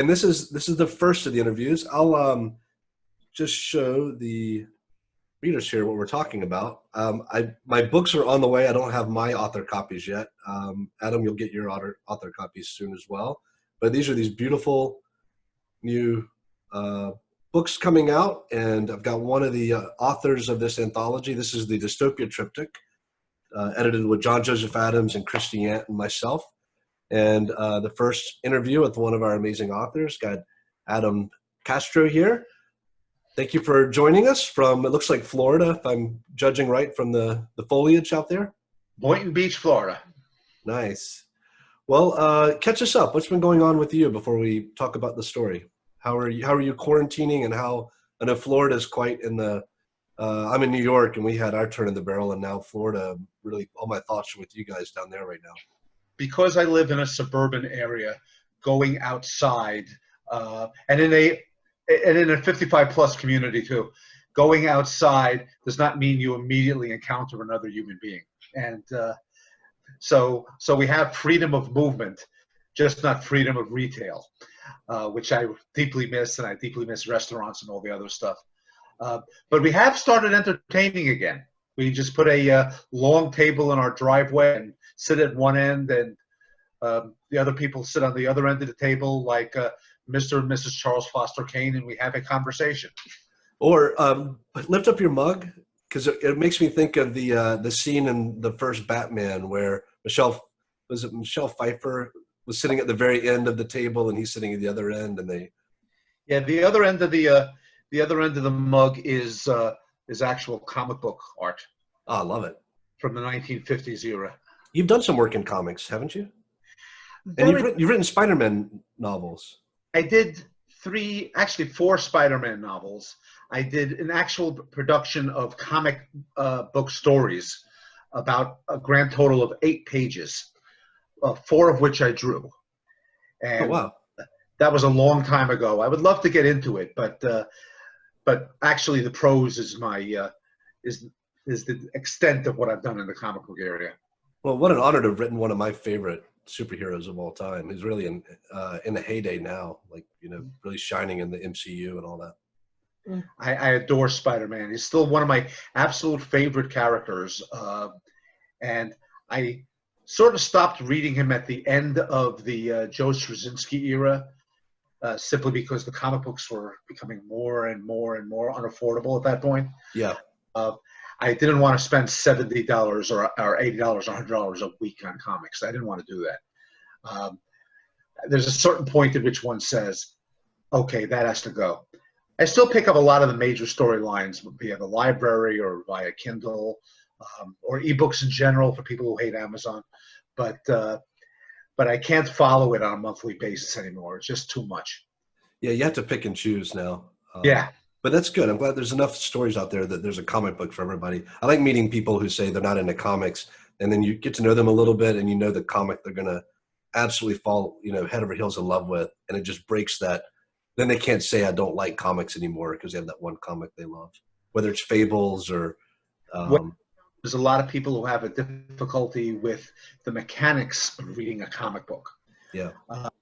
And this is the first of the interviews. I'll just show the readers here what we're talking about. My books are on the way. I don't have my author copies yet. Adam, you'll get your author copies soon as well. But these are these beautiful new books coming out, and I've got one of the authors of this anthology. This is the Dystopia Triptych, edited with John Joseph Adams and Christy Yant and myself. And the first interview with one of our amazing authors, got Adam Castro here. Thank you for joining us from, it looks like Florida, if I'm judging right from the foliage out there. Boynton Beach, Florida. Nice. Well, catch us up. What's been going on with you before we talk about the story? How are you quarantining, and how, I know Florida's quite in the, I'm in New York and we had our turn in the barrel, and now Florida, really all my thoughts are with you guys down there right now. Because I live in a suburban area, going outside, and in a 55 plus community too, going outside does not mean you immediately encounter another human being. And so we have freedom of movement, just not freedom of retail, which I deeply miss, and I deeply miss restaurants and all the other stuff. But we have started entertaining again. We just put a long table in our driveway and sit at one end, and the other people sit on the other end of the table, like Mr. and Mrs. Charles Foster Kane, and we have a conversation. Or lift up your mug, because it makes me think of the scene in the first Batman where Michelle Pfeiffer was sitting at the very end of the table and he's sitting at the other end, and the other end of the mug is actual comic book art. Oh, I love it. From the 1950s era. You've done some work in comics, haven't you? And you've written Spider-Man novels. I did 4 Spider-Man novels. I did an actual production of comic book stories, about a grand total of 8 pages, 4 of which I drew. And oh, wow. That was a long time ago. I would love to get into it, but actually the prose is my is the extent of what I've done in the comic book area. Well, what an honor to have written one of my favorite superheroes of all time. He's really in the heyday now, like, really shining in the MCU and all that. I adore Spider-Man. He's still one of my absolute favorite characters. And I sort of stopped reading him at the end of the Joe Straczynski era, simply because the comic books were becoming more and more and more unaffordable at that point. Yeah. I didn't want to spend $70 or $80 or $100 a week on comics. I didn't want to do that. There's a certain point at which one says, okay, that has to go. I still pick up a lot of the major storylines via the library or via Kindle, or ebooks in general for people who hate Amazon. But I can't follow it on a monthly basis anymore. It's just too much. Yeah, you have to pick and choose now. Yeah. But that's good. I'm glad there's enough stories out there that there's a comic book for everybody. I like meeting people who say they're not into comics, and then you get to know them a little bit, and the comic they're going to absolutely fall, head over heels in love with, and it just breaks that. Then they can't say I don't like comics anymore because they have that one comic they love, whether it's Fables or. There's a lot of people who have a difficulty with the mechanics of reading a comic book. Yeah.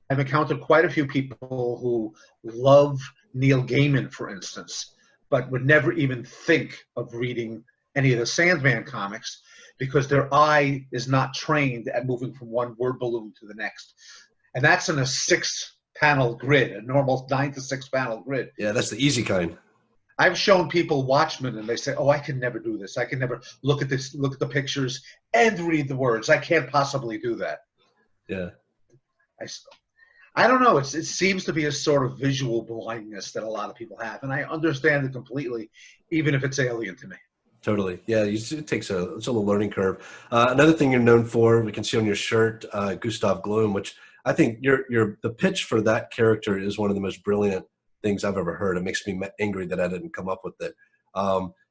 I've encountered quite a few people who love Neil Gaiman, for instance, but would never even think of reading any of the Sandman comics because their eye is not trained at moving from one word balloon to the next. And that's in a 6-panel grid, a normal 9 to 6 panel grid. Yeah, that's the easy kind. I've shown people Watchmen and they say, oh, I can never do this. I can never look at the pictures and read the words. I can't possibly do that. Yeah. I don't know. It seems to be a sort of visual blindness that a lot of people have, and I understand it completely, even if it's alien to me. Totally. Yeah, it's a little learning curve. Another thing you're known for, we can see on your shirt, Gustav Gloom, which I think the pitch for that character is one of the most brilliant things I've ever heard. It makes me angry that I didn't come up with it.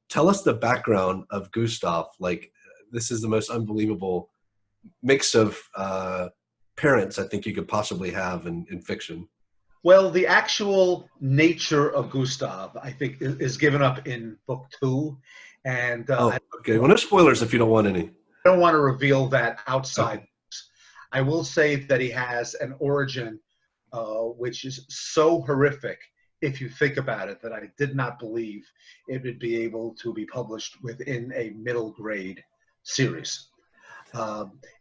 Tell us the background of Gustav. Like, this is the most unbelievable mix of parents I think you could possibly have in fiction. Well, the actual nature of Gustav, I think, is given up in book 2. And okay. Well, no spoilers if you don't want any. I don't want to reveal that outside. Okay. I will say that he has an origin which is so horrific if you think about it, that I did not believe it would be able to be published within a middle grade series.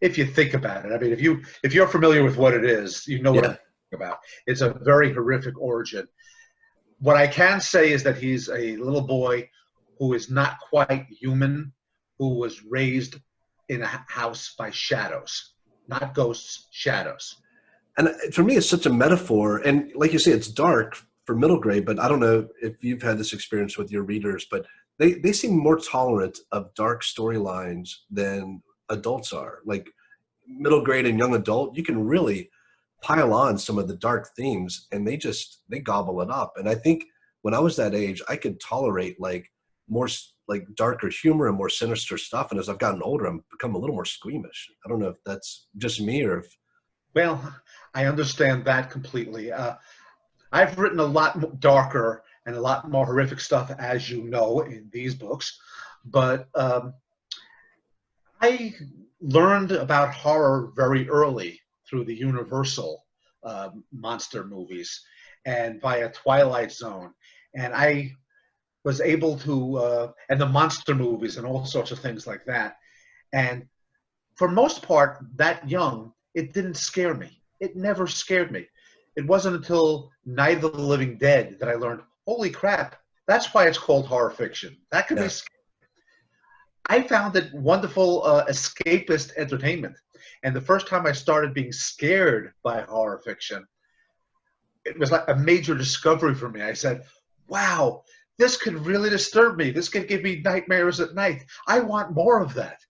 If you think about it, I mean, if you're familiar with what it is, you know what I'm talking about. It's a very horrific origin. What I can say is that he's a little boy who is not quite human, who was raised in a house by shadows, not ghosts, shadows. And for me, it's such a metaphor. And like you say, it's dark for middle grade, but I don't know if you've had this experience with your readers, but they seem more tolerant of dark storylines than adults are. Like middle grade and young adult, you can really pile on some of the dark themes and they gobble it up. And I think when I was that age, I could tolerate like more like darker humor and more sinister stuff. And as I've gotten older, I'm become a little more squeamish. I don't know if that's just me or if. Well, I understand that completely. I've written a lot darker and a lot more horrific stuff, as you know, in these books. But I learned about horror very early through the Universal monster movies and via Twilight Zone. And I was able to, and the monster movies and all sorts of things like that. And for most part, that young, it didn't scare me. It never scared me. It wasn't until Night of the Living Dead that I learned, holy crap, that's why it's called horror fiction. That could be scary. I found it wonderful escapist entertainment. And the first time I started being scared by horror fiction, it was like a major discovery for me. I said, wow, this could really disturb me. This could give me nightmares at night. I want more of that.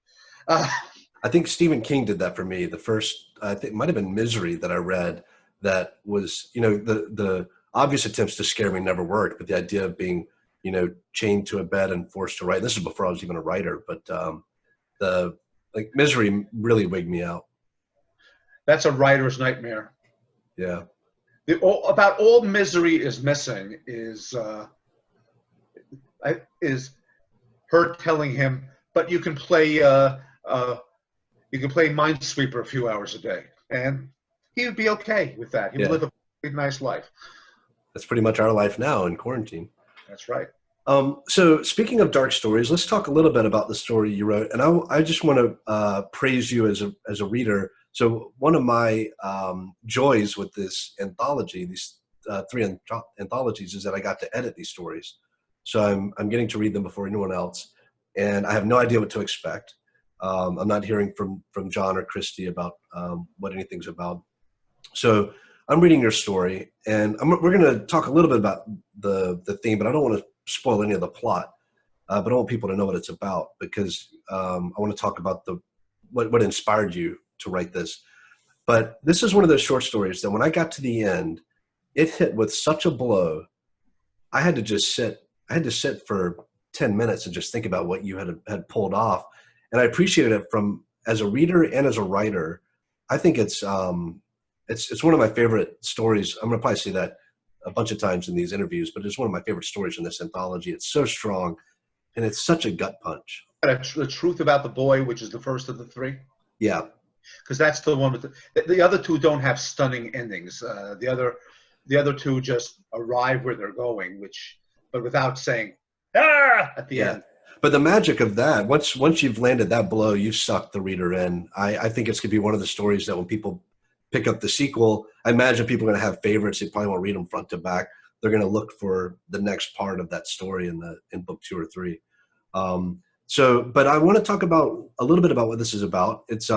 I think Stephen King did that for me. The first, I think it might have been Misery that I read that was, you know, the obvious attempts to scare me never worked, but the idea of being, you know, chained to a bed and forced to write. This is before I was even a writer, but the like Misery really wigged me out. That's a writer's nightmare. Yeah. About all Misery is missing is her telling him, but you can play Minesweeper a few hours a day, and he would be okay with that. He would live a pretty nice life. That's pretty much our life now in quarantine. That's right. So speaking of dark stories, let's talk a little bit about the story you wrote. And I just want to praise you as a reader. So one of my joys with this anthology, these three anthologies, is that I got to edit these stories. So I'm getting to read them before anyone else, and I have no idea what to expect. I'm not hearing from John or Christy about what anything's about. So I'm reading your story, and we're going to talk a little bit about the theme, but I don't want to spoil any of the plot. But I want people to know what it's about, because I want to talk about what inspired you to write this. But this is one of those short stories that when I got to the end, it hit with such a blow. I had to sit for 10 minutes and just think about what you had pulled off. And I appreciated it as a reader and as a writer. I think it's one of my favorite stories. I'm going to probably say that a bunch of times in these interviews, but it's one of my favorite stories in this anthology. It's so strong, and it's such a gut punch. The Truth About the Boy, which is the first of the three. Yeah. Because that's the one with the other two don't have stunning endings. The other two just arrive where they're going, but without saying at the end. But the magic of that, once you've landed that blow, you've sucked the reader in. I think it's going to be one of the stories that when people pick up the sequel, I imagine people are going to have favorites. They probably won't read them front to back. They're going to look for the next part of that story in book 2 or 3. But I want to talk about a little bit about what this is about. It's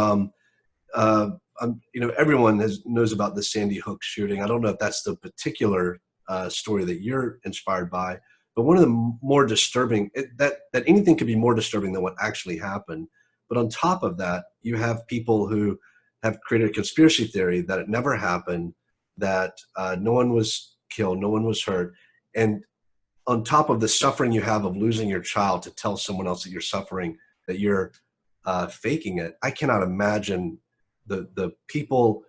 everyone knows about the Sandy Hook shooting. I don't know if that's the particular story that you're inspired by, but one of the more disturbing, that anything could be more disturbing than what actually happened. But on top of that, you have people who have created a conspiracy theory that it never happened, that no one was killed, no one was hurt. And on top of the suffering you have of losing your child, to tell someone else that you're suffering, that you're faking it, I cannot imagine the people,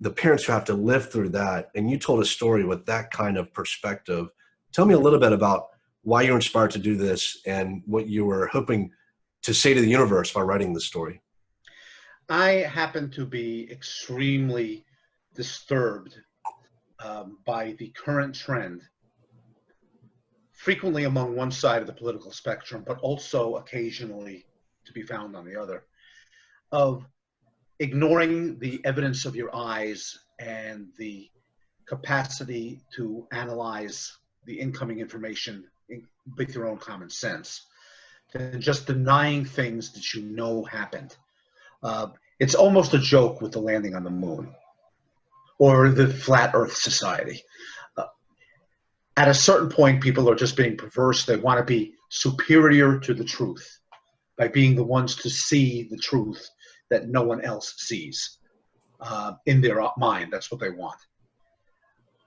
the parents who have to live through that. And you told a story with that kind of perspective. Tell me a little bit about why you're inspired to do this and what you were hoping to say to the universe by writing this story. I happen to be extremely disturbed by the current trend, frequently among one side of the political spectrum, but also occasionally to be found on the other, of ignoring the evidence of your eyes and the capacity to analyze the incoming information with your own common sense, and just denying things that you know happened. It's almost a joke with the landing on the moon or the Flat Earth Society. At a certain point, people are just being perverse. They want to be superior to the truth by being the ones to see the truth that no one else sees in their mind. That's what they want.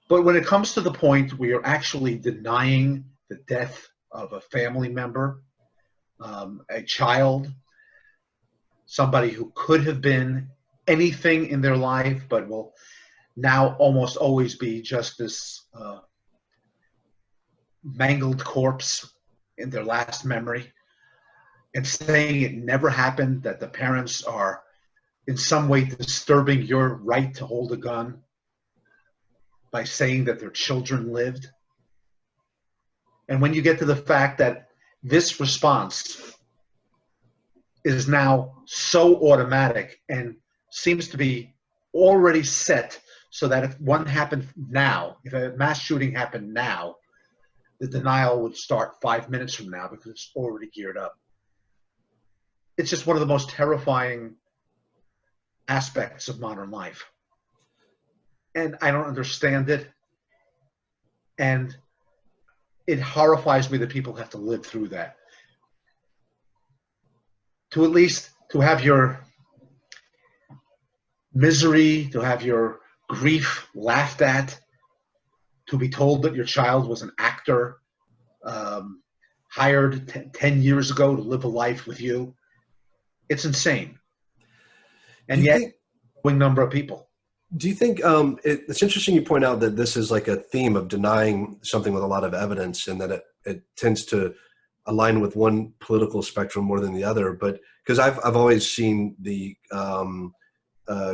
But when it comes to the point where you're actually denying the death of a family member, a child, somebody who could have been anything in their life, but will now almost always be just this mangled corpse in their last memory, and saying it never happened, that the parents are in some way disturbing your right to hold a gun by saying that their children lived. And when you get to the fact that this response is now so automatic and seems to be already set so that if one happened now, if a mass shooting happened now, the denial would start 5 minutes from now because it's already geared up. It's just one of the most terrifying aspects of modern life. And I don't understand it. And it horrifies me that people have to live through that. To at least to have your misery, to have your grief laughed at, to be told that your child was an actor hired 10 years ago to live a life with you. It's insane. And yet, a number of people. Do you think it's interesting you point out that this is like a theme of denying something with a lot of evidence, and that it tends to align with one political spectrum more than the other? But because I've always seen the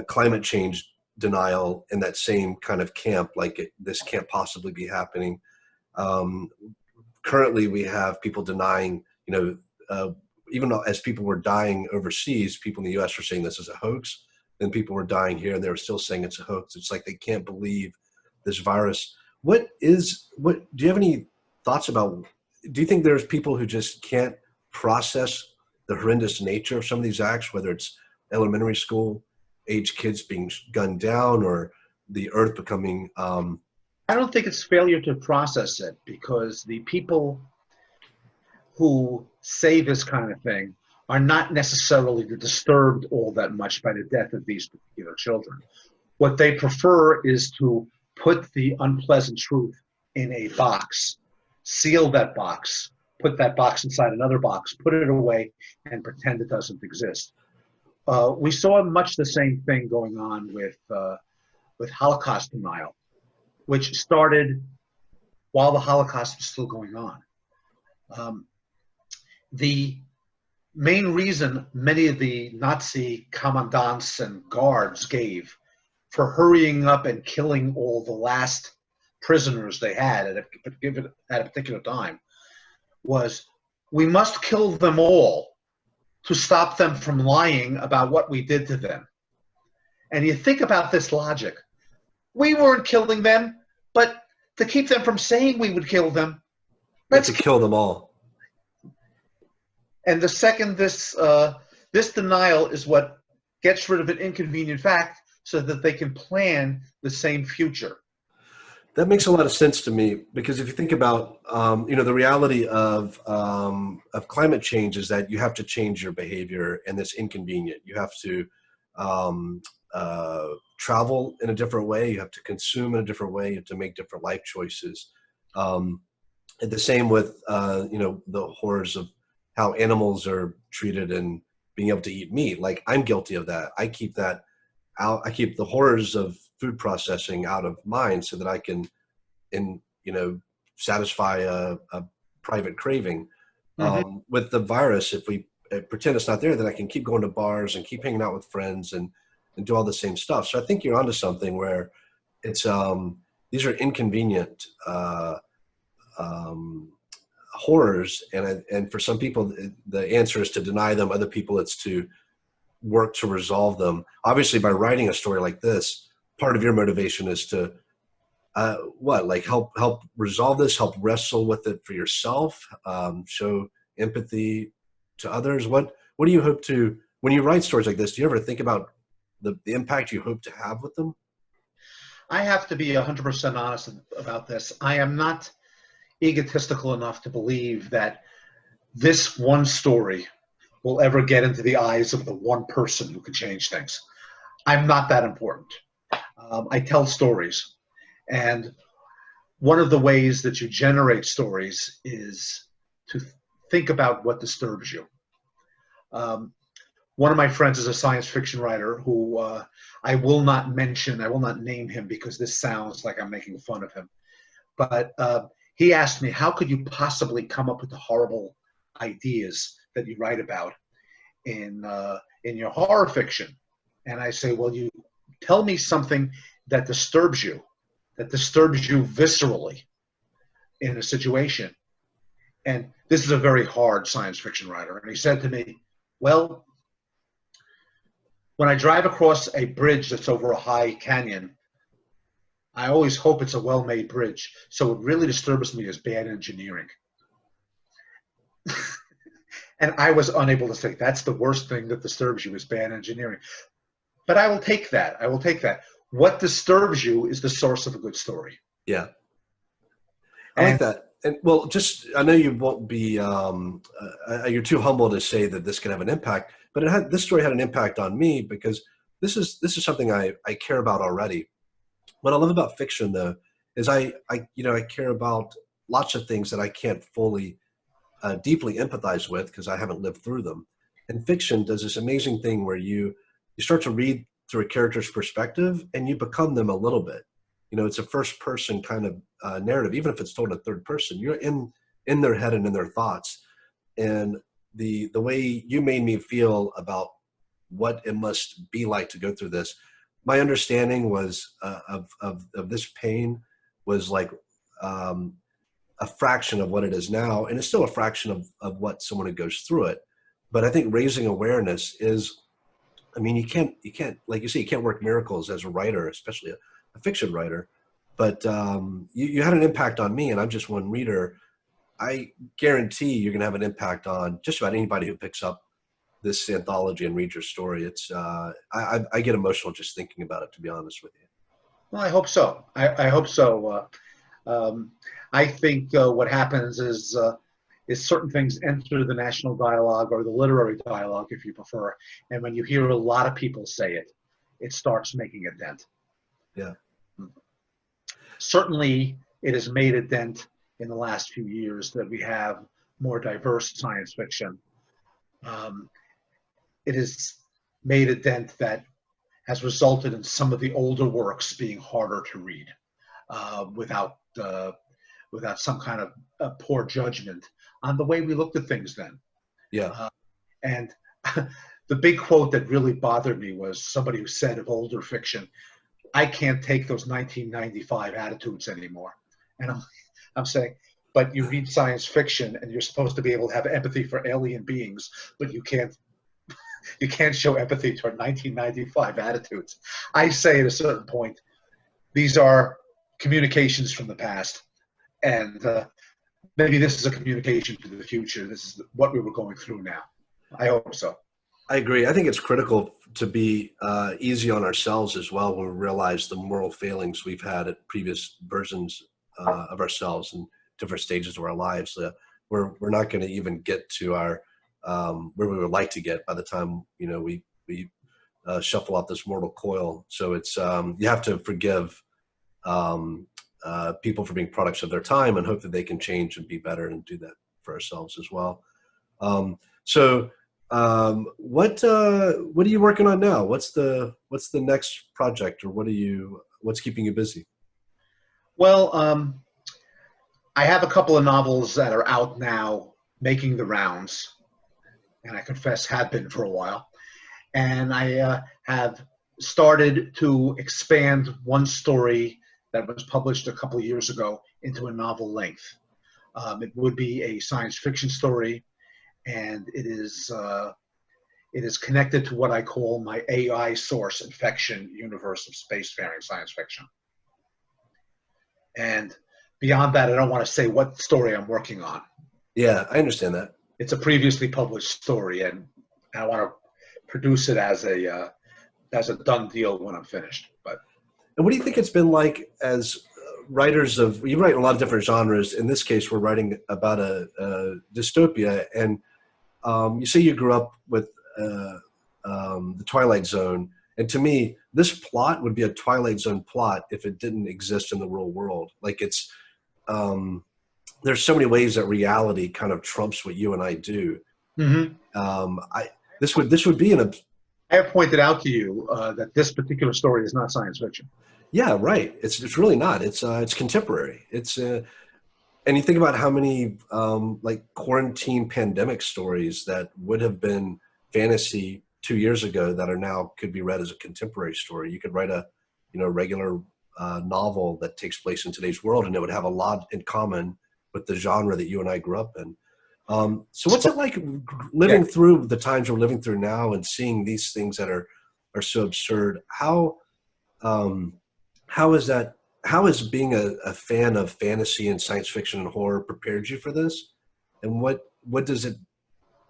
climate change denial in that same kind of camp, like this can't possibly be happening. Currently, we have people denying, even as people were dying overseas, people in the U.S. were saying this is a hoax. Then people were dying here and they were still saying it's a hoax. It's like they can't believe this virus. Do you have any thoughts about, do you think there's people who just can't process the horrendous nature of some of these acts, whether it's elementary school age kids being gunned down or the earth becoming... I don't think it's failure to process it, because the people who say this kind of thing are not necessarily disturbed all that much by the death of these particular children. What they prefer is to put the unpleasant truth in a box, seal that box, put that box inside another box, put it away, and pretend it doesn't exist. We saw much the same thing going on with Holocaust denial, which started while the Holocaust was still going on. The main reason many of the Nazi commandants and guards gave for hurrying up and killing all the last prisoners they had at a particular time was, we must kill them all to stop them from lying about what we did to them. And you think about this logic. We weren't killing them, but to keep them from saying we would kill them, let's kill them all. And the second this denial is what gets rid of an inconvenient fact so that they can plan the same future. That makes a lot of sense to me, because if you think about, the reality of climate change is that you have to change your behavior, and it's inconvenient. You have to travel in a different way. You have to consume in a different way. You have to make different life choices. And the same with, the horrors of how animals are treated and being able to eat meat. Like, I'm guilty of that. I keep that out. I keep the horrors of food processing out of mind so that I can, satisfy a private craving. Mm-hmm. With the virus, if we pretend it's not there, then I can keep going to bars and keep hanging out with friends and do all the same stuff. So I think you're onto something where it's these are inconvenient horrors, and for some people the answer is to deny them. Other people it's to work to resolve them. Obviously, by writing a story like this, part of your motivation is to help resolve this, help wrestle with it for yourself, show empathy to others. What do you hope to, when you write stories like this, do you ever think about the impact you hope to have with them? I have to be 100% honest about this. I am not egotistical enough to believe that this one story will ever get into the eyes of the one person who can change things. I'm not that important. I tell stories, and one of the ways that you generate stories is to think about what disturbs you. One of my friends is a science fiction writer who I will not name him because this sounds like I'm making fun of him. But he asked me, how could you possibly come up with the horrible ideas that you write about in your horror fiction? And I say, well, you tell me something that disturbs you viscerally in a situation. And this is a very hard science fiction writer. And he said to me, well, when I drive across a bridge that's over a high canyon, I always hope it's a well-made bridge. So what really disturbs me is bad engineering. And I was unable to say, that's the worst thing that disturbs you is bad engineering. But I will take that. I will take that. What disturbs you is the source of a good story. Yeah. I like that. And well, just, I know you won't be, you're too humble to say that this can have an impact, but this story had an impact on me because this is something I care about already. What I love about fiction, though, is I care about lots of things that I can't fully, deeply empathize with because I haven't lived through them. And fiction does this amazing thing where you start to read through a character's perspective and you become them a little bit. You know, it's a first person kind of narrative, even if it's told in third person. You're in their head and in their thoughts. And the way you made me feel about what it must be like to go through this, my understanding was of this pain was like a fraction of what it is now, and it's still a fraction of what someone who goes through it. But I think raising awareness is, I mean, you can't, like you say, you can't work miracles as a writer, especially a fiction writer. But you had an impact on me, and I'm just one reader. I guarantee you're going to have an impact on just about anybody who picks up this anthology and reads your story. It's I get emotional just thinking about it, to be honest with you. Well, I hope so. I hope so. I think what happens is certain things enter the national dialogue or the literary dialogue, if you prefer. And when you hear a lot of people say it, it starts making a dent. Yeah. Certainly, it has made a dent in the last few years that we have more diverse science fiction. It has made a dent that has resulted in some of the older works being harder to read without some kind of poor judgment on the way we looked at things then. Yeah. And the big quote that really bothered me was somebody who said of older fiction, I can't take those 1995 attitudes anymore. And I'm saying, but you read science fiction and you're supposed to be able to have empathy for alien beings, but you can't show empathy toward 1995 attitudes. I say at a certain point, these are communications from the past. And maybe this is a communication to the future. This is what we were going through now. I hope so. I agree. I think it's critical to be easy on ourselves as well when we realize the moral failings we've had at previous versions of ourselves and different stages of our lives. We're not going to even get to our where we would like to get by the time we shuffle off this mortal coil. So it's you have to forgive people for being products of their time and hope that they can change and be better and do that for ourselves as well. What are you working on now? What's the next project, or what's keeping you busy? Well, I have a couple of novels that are out now making the rounds, and I confess have been for a while. And I have started to expand one story that was published a couple of years ago into a novel length. It would be a science fiction story, and it is connected to what I call my AI source infection universe of spacefaring science fiction. And beyond that, I don't want to say what story I'm working on. Yeah, I understand that. It's a previously published story, and I want to produce it as a done deal when I'm finished. And what do you think it's been like as writers of, you write in a lot of different genres. In this case, we're writing about a dystopia, and you say you grew up with the Twilight Zone. And to me, this plot would be a Twilight Zone plot if it didn't exist in the real world. Like it's, there's so many ways that reality kind of trumps what you and I do. Mm-hmm. This would be I have pointed out to you that this particular story is not science fiction. Yeah, right. It's really not. It's contemporary. It's and you think about how many like quarantine pandemic stories that would have been fantasy 2 years ago that are now could be read as a contemporary story. You could write a regular novel that takes place in today's world, and it would have a lot in common with the genre that you and I grew up in. So what's it like living through the times we're living through now and seeing these things that are so absurd? How has being a fan of fantasy and science fiction and horror prepared you for this? And what does it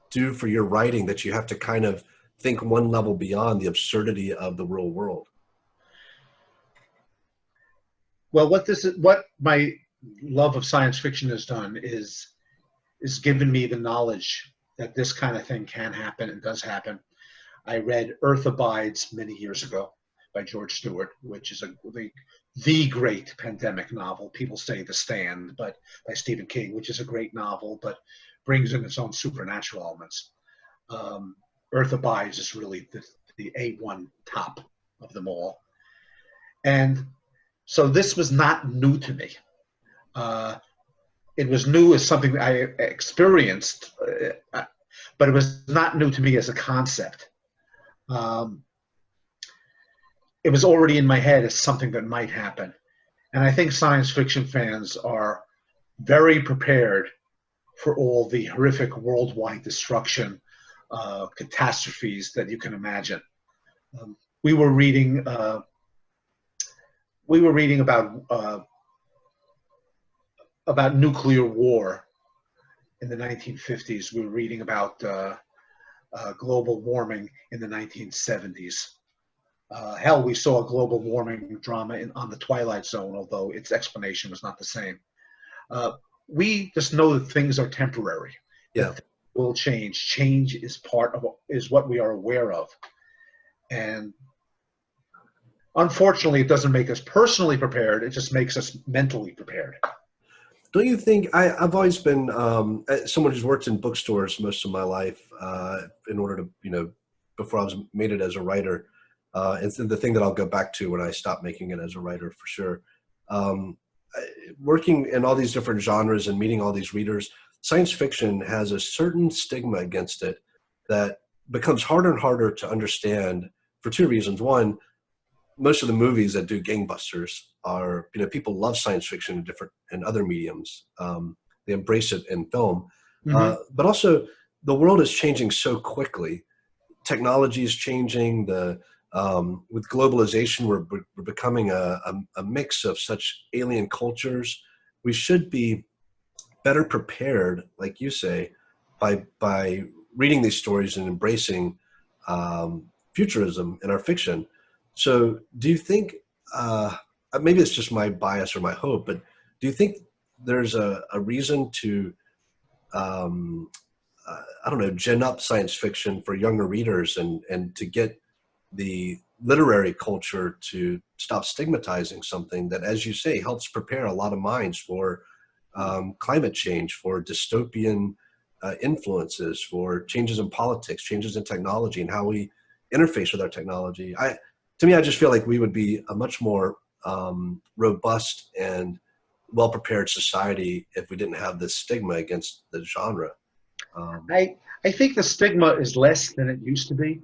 do for your writing that you have to kind of think one level beyond the absurdity of the real world? Well, what my love of science fiction has done is given me the knowledge that this kind of thing can happen and does happen. I read Earth Abides many years ago by George Stewart, which is the great pandemic novel. People say The Stand, but by Stephen King, which is a great novel, but brings in its own supernatural elements. Earth Abides is really the A1 top of them all. And so this was not new to me. It was new as something that I experienced, but it was not new to me as a concept. It was already in my head as something that might happen. And I think science fiction fans are very prepared for all the horrific worldwide destruction, catastrophes that you can imagine. We were reading about nuclear war in the 1950s. We were reading about global warming in the 1970s. Hell, we saw a global warming drama on the Twilight Zone, although its explanation was not the same. We just know that things are temporary. Yeah, that will change. Change is is what we are aware of, and unfortunately, it doesn't make us personally prepared. It just makes us mentally prepared. Don't you think? I've always been someone who's worked in bookstores most of my life. In order to, before I was made it as a writer. It's the thing that I'll go back to when I stop making it as a writer, for sure. Working in all these different genres and meeting all these readers, science fiction has a certain stigma against it that becomes harder and harder to understand for two reasons. One, most of the movies that do gangbusters are, people love science fiction in other mediums. They embrace it in film. Mm-hmm. But also, the world is changing so quickly. Technology is changing. With globalization, we're becoming a mix of such alien cultures. We should be better prepared, like you say, by reading these stories and embracing futurism in our fiction. So do you think, maybe it's just my bias or my hope, but do you think there's a reason to, gin up science fiction for younger readers and to get the literary culture to stop stigmatizing something that, as you say, helps prepare a lot of minds for climate change, for dystopian influences, for changes in politics, changes in technology, and how we interface with our technology? To me, I just feel like we would be a much more robust and well-prepared society if we didn't have this stigma against the genre. I think the stigma is less than it used to be.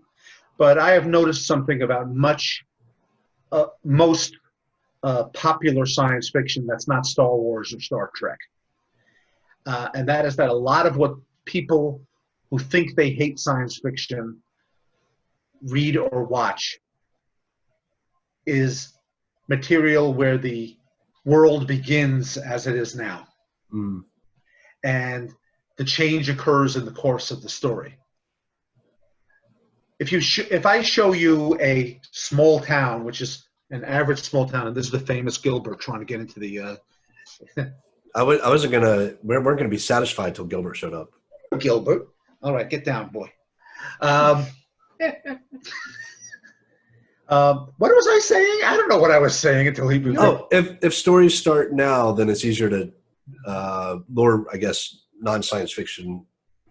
But I have noticed something about most popular science fiction that's not Star Wars or Star Trek. And that is that a lot of what people who think they hate science fiction read or watch is material where the world begins as it is now. Mm. And the change occurs in the course of the story. If I show you a small town, which is an average small town, and this is the famous Gilbert trying to get into the I wasn't gonna. We weren't gonna be satisfied till Gilbert showed up. Gilbert. All right, get down, boy. What was I saying? I don't know what I was saying until he moved. Oh, if stories start now, then it's easier to lure, I guess, non-science fiction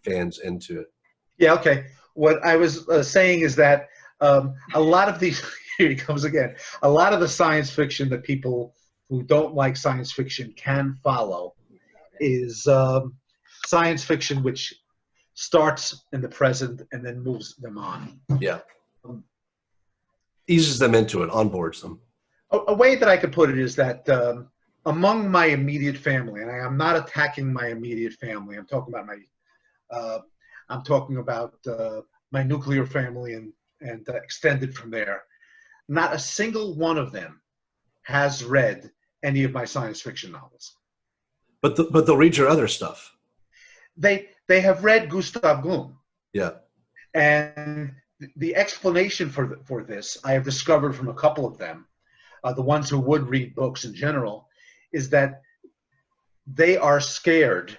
fans into it. Yeah, okay. What I was saying is that a lot of these, here he comes again, a lot of the science fiction that people who don't like science fiction can follow is science fiction which starts in the present and then moves them on. Yeah. Eases them into it, onboards them. A way that I could put it is that among my immediate family, and I am not attacking my immediate family, I'm talking about my nuclear family and extended from there. Not a single one of them has read any of my science fiction novels. But they'll read your other stuff. They have read Gustav Gloom. Yeah. And the explanation for this, I have discovered from a couple of them, the ones who would read books in general, is that they are scared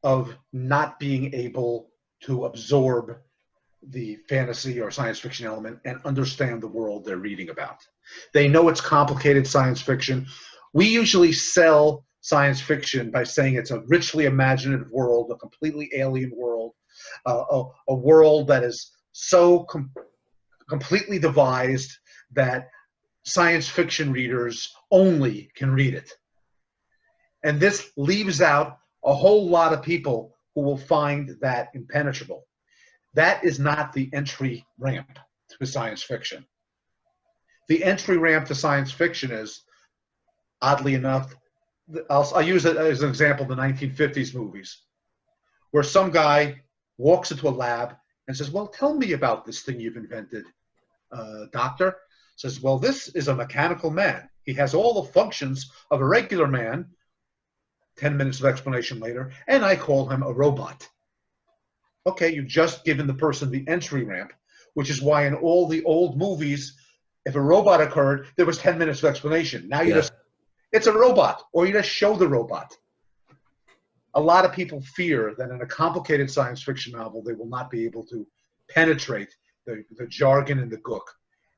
of not being able to absorb the fantasy or science fiction element and understand the world they're reading about. They know it's complicated science fiction. We usually sell science fiction by saying it's a richly imaginative world, a completely alien world, a world that is so completely devised that science fiction readers only can read it. And this leaves out a whole lot of people who will find that impenetrable. That is not the entry ramp to science fiction. The entry ramp to science fiction is, oddly enough, I'll use it as an example, the 1950s movies, where some guy walks into a lab and says, well, tell me about this thing you've invented, doctor. Says, well, this is a mechanical man. He has all the functions of a regular man. 10 minutes of explanation later, and I call him a robot. Okay, you've just given the person the entry ramp, which is why in all the old movies, if a robot occurred, there was 10 minutes of explanation. Now you just, it's a robot, or you just show the robot. A lot of people fear that in a complicated science fiction novel, they will not be able to penetrate the jargon and the gook.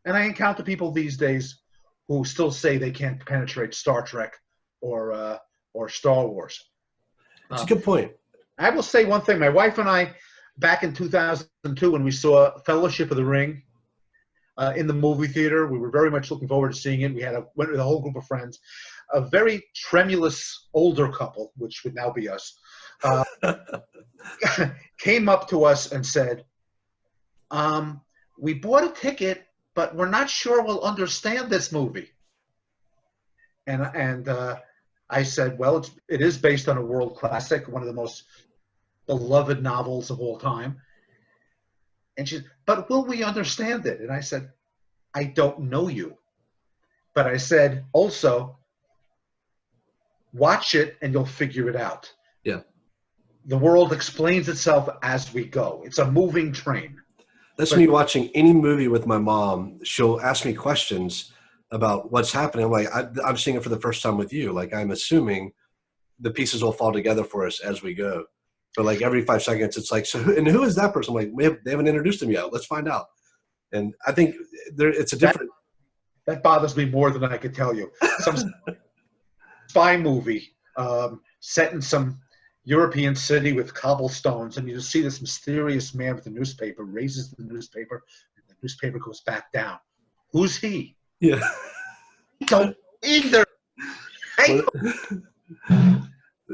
And I encounter people these days who still say they can't penetrate Star Trek or Star Wars. That's a good point. I will say one thing. My wife and I, back in 2002, when we saw Fellowship of the Ring in the movie theater, we were very much looking forward to seeing it. We went with a whole group of friends. A very tremulous older couple, which would now be us, came up to us and said, we bought a ticket, but we're not sure we'll understand this movie. And I said, well, it is based on a world classic, one of the most beloved novels of all time. And she said, but will we understand it? And I said, I don't know you. But I said, also, watch it and you'll figure it out. Yeah. The world explains itself as we go. It's a moving train. That's me watching any movie with my mom. She'll ask me questions about what's happening. I'm like, I'm seeing it for the first time with you. Like, I'm assuming the pieces will fall together for us as we go. But like every 5 seconds, it's like, so who is that person? I'm like, they haven't introduced him yet. Let's find out. And I think it's a different. That bothers me more than I could tell you. Some spy movie set in some European city with cobblestones, and you just see this mysterious man with a newspaper, raises the newspaper, and the newspaper goes back down. Who's he? Yeah. Don't either.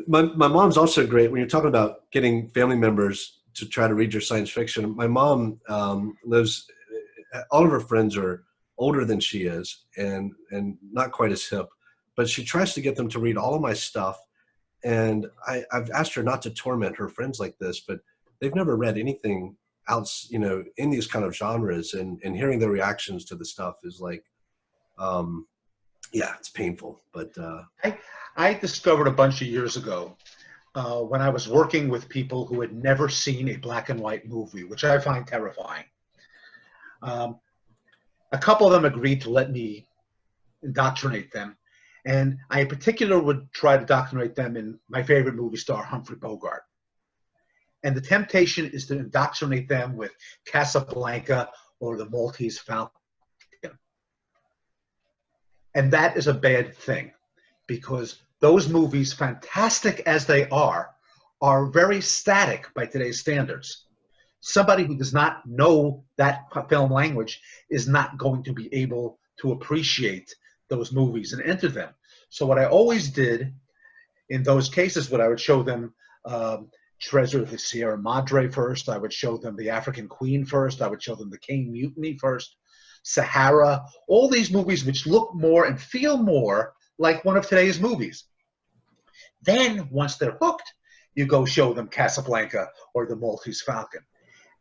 My mom's also great when you're talking about getting family members to try to read your science fiction. My mom lives, all of her friends are older than she is and not quite as hip, but she tries to get them to read all of my stuff. And I've asked her not to torment her friends like this, but they've never read anything else, you know, in these kind of genres, and hearing their reactions to the stuff is like, yeah, it's painful. But I discovered a bunch of years ago when I was working with people who had never seen a black and white movie, which I find terrifying. A couple of them agreed to let me indoctrinate them. And I in particular would try to indoctrinate them in my favorite movie star, Humphrey Bogart. And the temptation is to indoctrinate them with Casablanca or the Maltese Falcon. And that is a bad thing, because those movies, fantastic as they are very static by today's standards. Somebody who does not know that film language is not going to be able to appreciate those movies and enter them. So what I always did in those cases, what I would show them Treasure of the Sierra Madre first, I would show them The African Queen first, I would show them The Caine Mutiny first, Sahara, all these movies which look more and feel more like one of today's movies. Then, once they're hooked, you go show them Casablanca or the Maltese Falcon.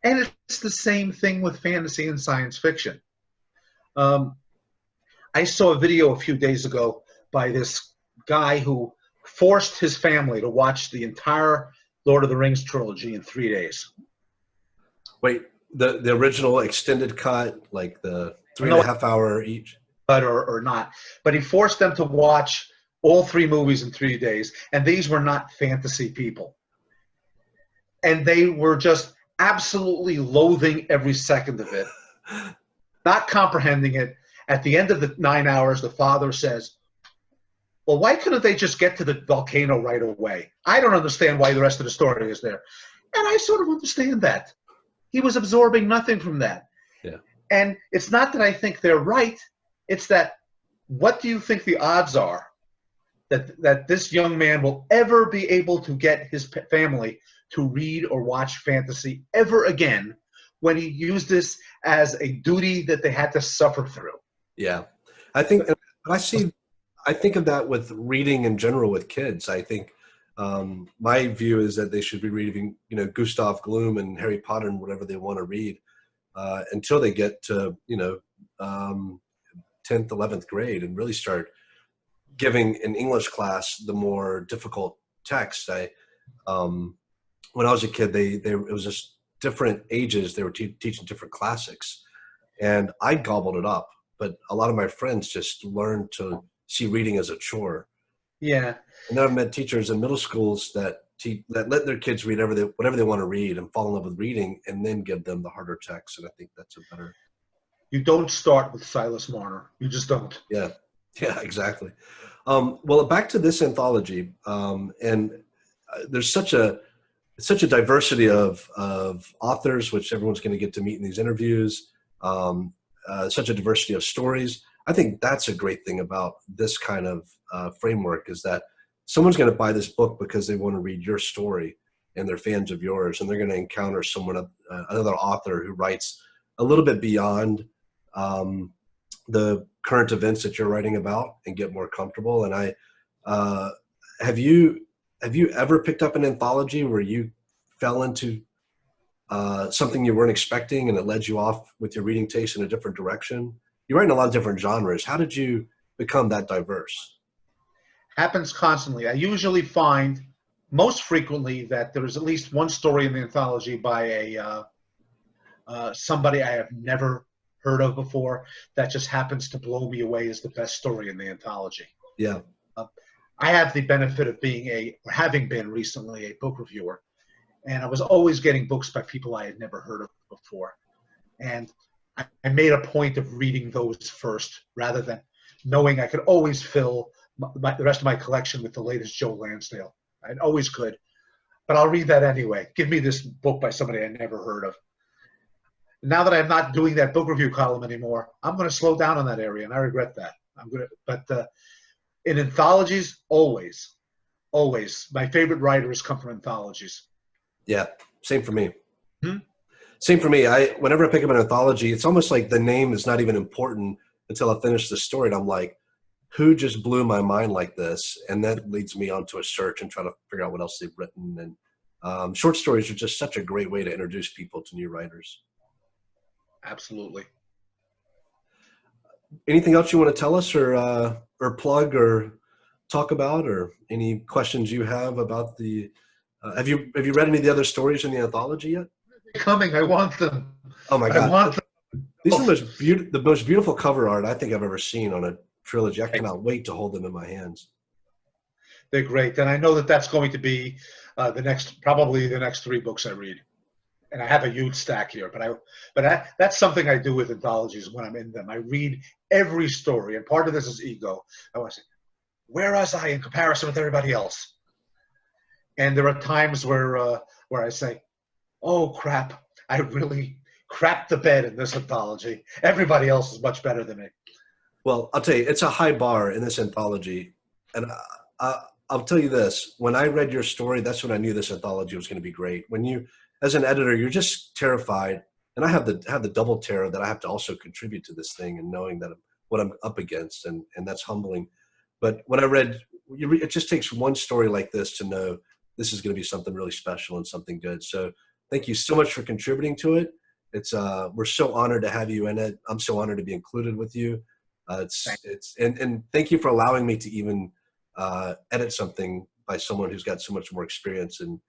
And it's the same thing with fantasy and science fiction. I saw a video a few days ago by this guy who forced his family to watch the entire Lord of the Rings trilogy in 3 days. Wait, the original extended cut, like the 3.5 hour each? Or not. But he forced them to watch all 3 movies in 3 days, and these were not fantasy people. And they were just absolutely loathing every second of it, not comprehending it. At the end of the 9 hours, the father says, well, why couldn't they just get to the volcano right away? I don't understand why the rest of the story is there. And I sort of understand that. He was absorbing nothing from that. Yeah. And it's not that I think they're right. It's that, what do you think the odds are that this young man will ever be able to get his family to read or watch fantasy ever again, when he used this as a duty that they had to suffer through? Yeah. I think of that with reading in general with kids. I think my view is that they should be reading, you know, Gustav Gloom and Harry Potter and whatever they want to read until they get to, you know, 10th, 11th grade, and really start giving an English class the more difficult text. When I was a kid, it was just different ages. They were teaching different classics, and I gobbled it up. But a lot of my friends just learned to see reading as a chore. Yeah. And I've met teachers in middle schools that let their kids read whatever they want to read and fall in love with reading, and then give them the harder text. And I think that's a better. You don't start with Silas Marner. You just don't. Yeah, exactly. Well, back to this anthology, and there's such a diversity of authors, which everyone's going to get to meet in these interviews. Such a diversity of stories. I think that's a great thing about this kind of framework, is that someone's going to buy this book because they want to read your story and they're fans of yours, and they're going to encounter another author who writes a little bit beyond the current events that you're writing about, and get more comfortable. And have you ever picked up an anthology where you fell into something you weren't expecting and it led you off with your reading taste in a different direction? You write in a lot of different genres. How did you become that diverse? Happens constantly. I usually find, most frequently, that there is at least one story in the anthology by somebody I have never heard of before that just happens to blow me away as the best story in the anthology. Yeah. I have the benefit of having been recently a book reviewer, and I was always getting books by people I had never heard of before. And I made a point of reading those first, rather than knowing I could always fill the rest of my collection with the latest Joe Lansdale. I always could, but I'll read that anyway. Give me this book by somebody I never heard of. Now that I'm not doing that book review column anymore, I'm going to slow down on that area, and I regret that. But in anthologies, always. My favorite writers come from anthologies. Yeah, same for me. Hmm? Same for me. Whenever I pick up an anthology, it's almost like the name is not even important until I finish the story. And I'm like, who just blew my mind like this? And that leads me onto a search and try to figure out what else they've written. And short stories are just such a great way to introduce people to new writers. Absolutely. Anything else you want to tell us, or plug, or talk about, or any questions you have about the? Have you read any of the other stories in the anthology yet? Coming, I want them. Oh my I God, want them. these are the most beautiful cover art I think I've ever seen on a trilogy. I cannot wait to hold them in my hands. They're great, and I know that that's going to be probably the next 3 books I read. And I have a huge stack here, but that's something I do with anthologies when I'm in them. I read every story, and part of this is ego. I want to say, where was I in comparison with everybody else? And there are times where I say, oh crap, I really crapped the bed in this anthology. Everybody else is much better than me. Well, I'll tell you, it's a high bar in this anthology, and I'll tell you this: when I read your story, that's when I knew this anthology was going to be great. When you, as an editor, you're just terrified, and I have the double terror that I have to also contribute to this thing, and knowing that what I'm up against, and that's humbling. But when I read, it just takes one story like this to know this is going to be something really special and something good. So thank you so much for contributing to it. We're so honored to have you in it. I'm so honored to be included with you. And thank you for allowing me to even edit something by someone who's got so much more experience and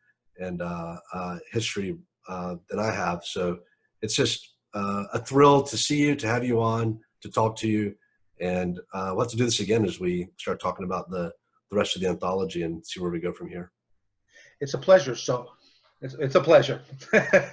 history than I have. So it's just a thrill to see you, to have you on, to talk to you, and we'll have to do this again as we start talking about the rest of the anthology and see where we go from here. It's a pleasure. So it's a pleasure.